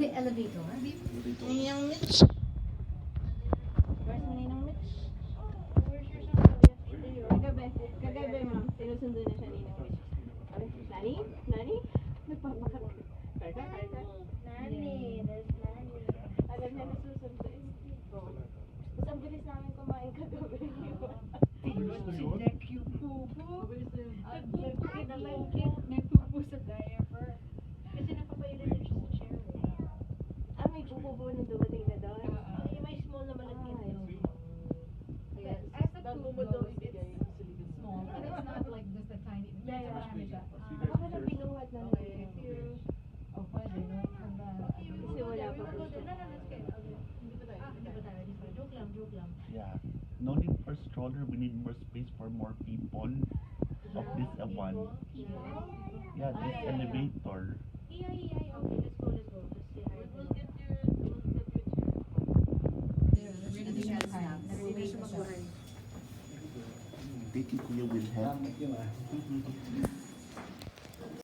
the elevator? Ninang Mitch. Where's Ninang Mitch? Kagabi ma'am, sinusundo na siya Ninang Mitch. Nani? Nani? Nagpapakat. Karka? Nani, there's Nani. Alam niya nasusundo is Tito. Tapos ang bilis namin kumain kagabi. Si Deck yung pupo. Nagpupo sa diaper. Kasi napapailan din siya sa chair. Ah, may pupo nung dumating na doon? Ay, may small naman ang kid. Yes. I thought pupo daw is Small, but it's not like just a tiny. Yeah, yeah. Marami siya. Baka na binuhat na Okay. Oh, pwede, no? Kasi wala pa po siya. No, let's get Hindi ba tayo? Joke lang. Yeah. No need for stroller. We need more space for more people of this one. Yeah, this elevator. Okay, let's go. Let's say hi. We'll get your Ready siya snap. Ready siya mag-hi. Thank you, Kuya Wilhelm.